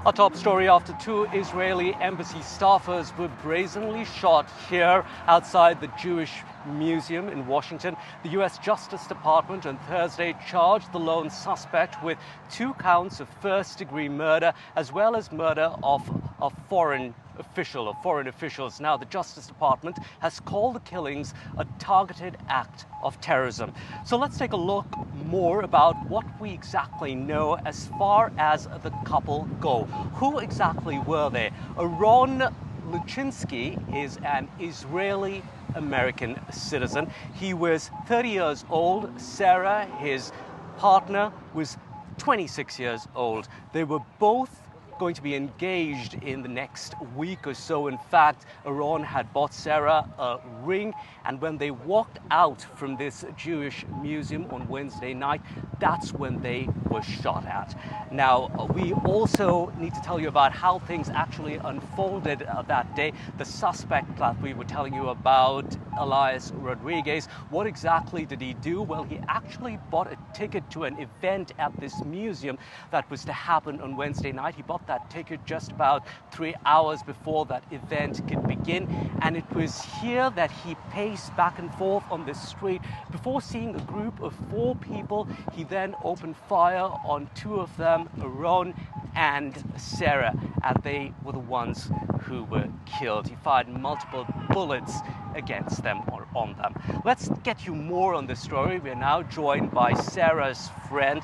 Our top story: after two Israeli embassy staffers were brazenly shot here outside the Jewish Museum in Washington, the US Justice Department on Thursday charged the lone suspect with 2 counts of first-degree murder as well as murder of a foreign officials. Now, the Justice Department has called the killings a targeted act of terrorism. So let's take a look more about what we exactly know as far as the couple go. Who exactly were they? Aaron Luchinsky is an Israeli American citizen. He was 30 years old. Sarah, his partner, was 26 years old. They were both going to be engaged in the next week or so. In fact, Aaron had bought Sarah a ring, and when they walked out from this Jewish museum on Wednesday night, that's when they were shot at. Now, we also need to tell you about how things actually unfolded that day. The suspect that we were telling you about, Ayelet Rodriguez, what exactly did he do? Well, he actually bought a ticket to an event at this museum that was to happen on Wednesday night. He bought that ticket just about 3 hours before that event could begin, and it was here that he paced back and forth on the street before seeing a group of 4 people. He then opened fire on 2 of them, Aaron and Sarah, and they were the ones who were killed. He fired multiple bullets against them or on them. Let's get you more on this story. We are now joined by Sarah's friend,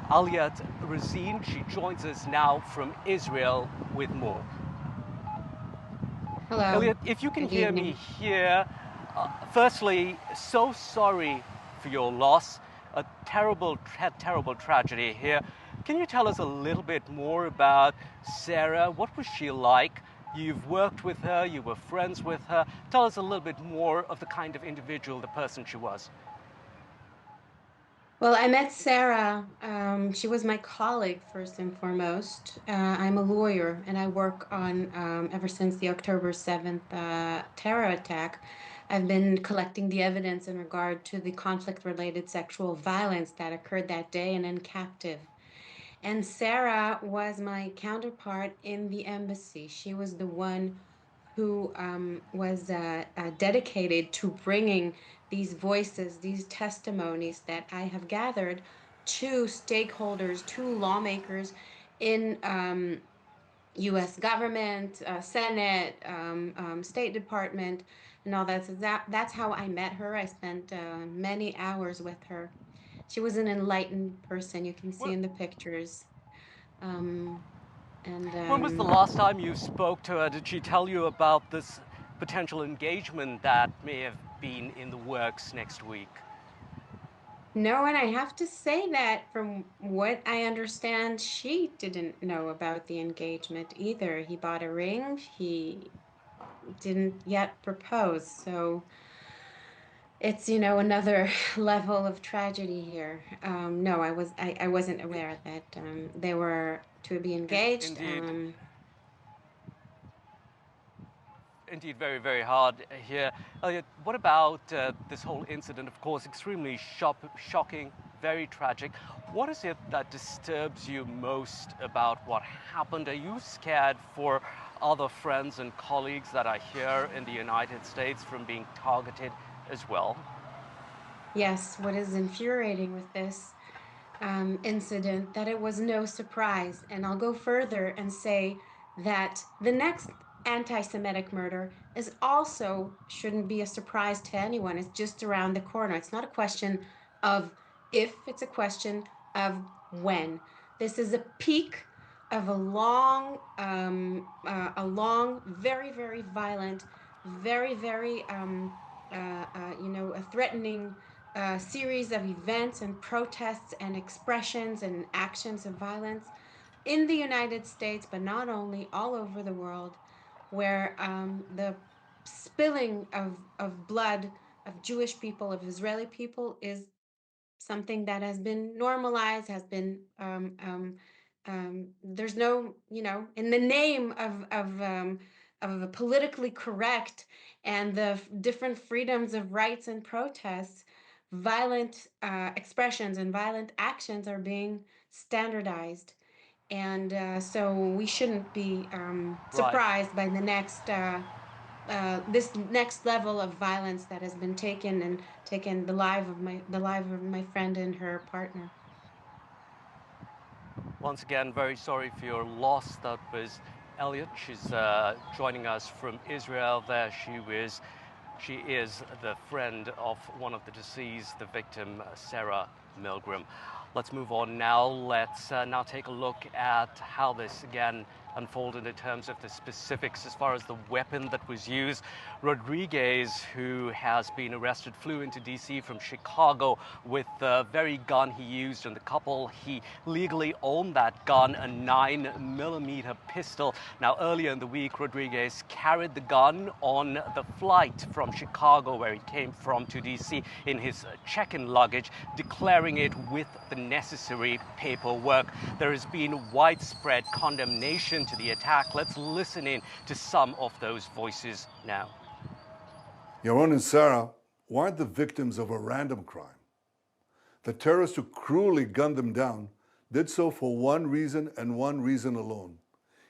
Ayelet Razin. She joins us now from Israel with more. Hello. Ayelet, if you can hear me here, firstly, so sorry for your loss. A terrible tragedy here. Can you tell us a little bit more about Sarah? What was she like? You've worked with her, you were friends with her. Tell us a little bit more of the kind of individual, the person she was. Well, I met Sarah. She was my colleague first and foremost. I'm a lawyer and I work on, ever since the October 7th terror attack, I've been collecting the evidence in regard to the conflict-related sexual violence that occurred that day and in captive. And Sarah was my counterpart in the embassy. She was the one who was dedicated to bringing these voices, these testimonies that I have gathered to stakeholders, to lawmakers in US government, Senate, State Department, and all that. So that's how I met her. I spent many hours with her. She was an enlightened person. You can see Well, in the pictures. Um, and when was the last time you spoke to her? Did she tell you about this potential engagement that may have been in the works next week? No, and I have to say that from what I understand, she didn't know about the engagement either. He bought a ring, he didn't yet propose. So it's, another level of tragedy here. No, I wasn't aware that they were to be engaged. Indeed. Indeed, very, very hard here. Elliot, what about this whole incident? Of course, extremely shocking, very tragic. What is it that disturbs you most about what happened? Are you scared for other friends and colleagues that are here in the United States from being targeted as well? Yes, what is infuriating with this incident that it was no surprise. And I'll go further and say that the next anti-Semitic murder is also shouldn't be a surprise to anyone. It's just around the corner. It's not a question of if, it's a question of when. This is a peak of a long, very, very violent, very, very, a threatening series of events and protests and expressions and actions of violence in the United States, but not only, all over the world, where the spilling of blood of Jewish people, of Israeli people, is something that has been normalized, has been there's no, in the name of a politically correct and the different freedoms of rights and protests, violent expressions and violent actions are being standardized. And so we shouldn't be Right. surprised by this next level of violence that has been taken the life of my friend and her partner. Once again, very sorry for your loss. That was Elliot. She's joining us from Israel. She is the friend of one of the deceased, the victim, Sarah Milgram. Let's move on now. Let's now take a look at how this again unfolded in terms of the specifics as far as the weapon that was used. Rodriguez, who has been arrested, flew into DC from Chicago with the very gun he used, and the couple, he legally owned that gun, a 9mm pistol. Now, earlier in the week, Rodriguez carried the gun on the flight from Chicago, where he came from, to DC in his check-in luggage, declaring it with the necessary paperwork. There has been widespread condemnation to the attack. Let's listen in to some of those voices now. Yaron and Sarah weren't the victims of a random crime. The terrorist who cruelly gunned them down did so for one reason and one reason alone.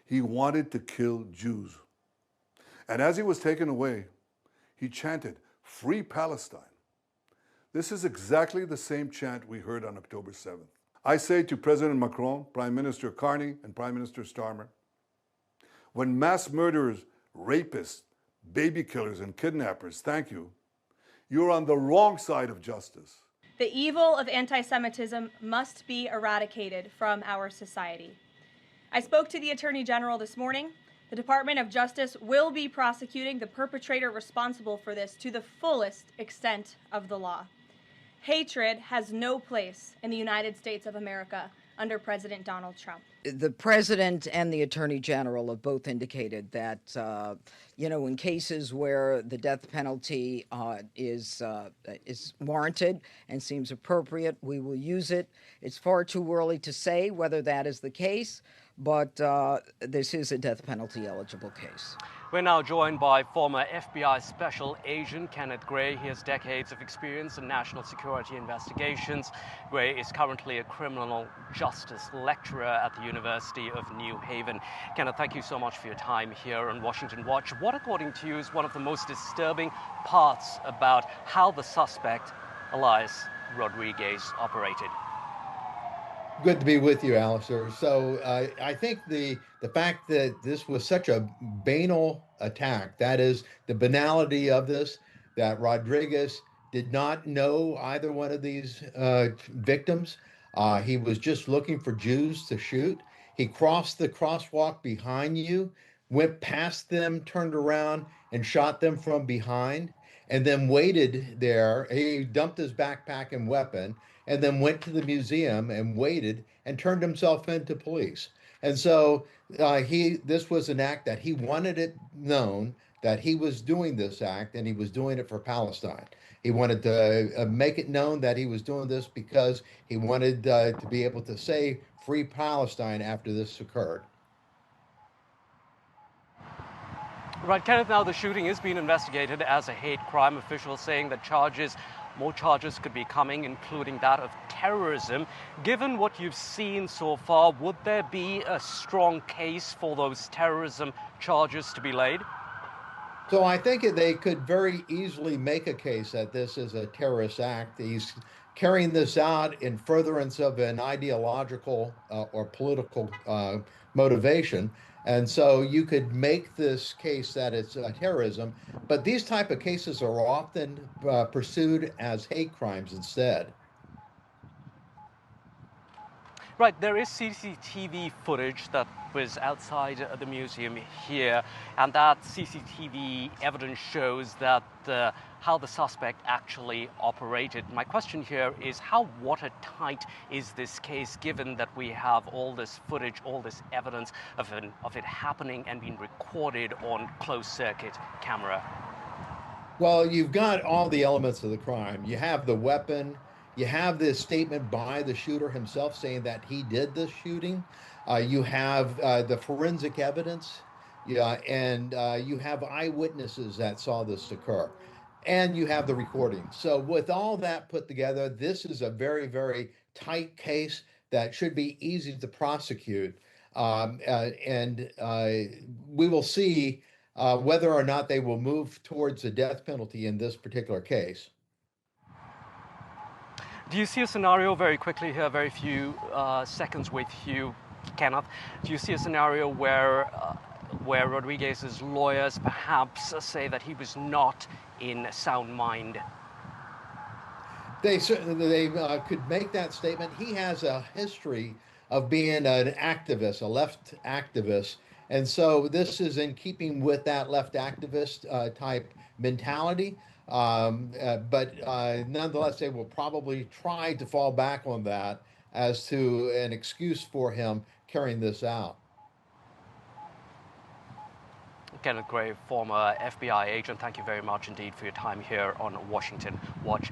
He wanted to kill Jews. And as he was taken away, he chanted, "Free Palestine." This is exactly the same chant we heard on October 7th. I say to President Macron, Prime Minister Carney, and Prime Minister Starmer, when mass murderers, rapists, baby killers, and kidnappers thank you, you're on the wrong side of justice. The evil of anti-Semitism must be eradicated from our society. I spoke to the Attorney General this morning. The Department of Justice will be prosecuting the perpetrator responsible for this to the fullest extent of the law. Hatred has no place in the United States of America under President Donald Trump. The president and the attorney general have both indicated that, in cases where the death penalty is warranted and seems appropriate, we will use it. It's far too early to say whether that is the case, but this is a death penalty eligible case. We're now joined by former FBI Special Agent Kenneth Gray. He has decades of experience in national security investigations. Gray is currently a criminal justice lecturer at the University of New Haven. Kenneth, thank you so much for your time here on Washington Watch. What, according to you, is one of the most disturbing parts about how the suspect, Ayelet Rodriguez, operated? Good to be with you, Allister. So I think the fact that this was such a banal attack, that is the banality of this, that Rodriguez did not know either one of these victims. He was just looking for Jews to shoot. He crossed the crosswalk behind you, went past them, turned around and shot them from behind, and then waited there. He dumped his backpack and weapon, and then went to the museum and waited and turned himself into police. And so this was an act that he wanted it known that he was doing this act, and he was doing it for Palestine. He wanted to make it known that he was doing this because he wanted to be able to say "Free Palestine" after this occurred. Right, Kenneth, now the shooting is being investigated as a hate crime. Officials saying that more charges could be coming, including that of terrorism. Given what you've seen so far, would there be a strong case for those terrorism charges to be laid? So I think they could very easily make a case that this is a terrorist act. He's carrying this out in furtherance of an ideological or political motivation. And so you could make this case that it's terrorism, but these type of cases are often pursued as hate crimes instead. Right, there is CCTV footage that was outside the museum here, and that CCTV evidence shows that how the suspect actually operated. My question here is, how watertight is this case, given that we have all this footage, all this evidence of it happening and being recorded on closed-circuit camera? Well, you've got all the elements of the crime. You have the weapon. You have this statement by the shooter himself saying that he did the shooting. You have the forensic evidence, and you have eyewitnesses that saw this occur. And you have the recording. So with all that put together, this is a very, very tight case that should be easy to prosecute. We will see whether or not they will move towards the death penalty in this particular case. Do you see a scenario, very quickly here, very few seconds with you, Kenneth, do you see a scenario where Rodriguez's lawyers perhaps say that he was not in sound mind? They certainly could make that statement. He has a history of being an activist, a left activist, and so this is in keeping with that left activist type mentality. But nonetheless, they will probably try to fall back on that as to an excuse for him carrying this out. Kenneth Gray, former FBI agent, thank you very much indeed for your time here on Washington Watch.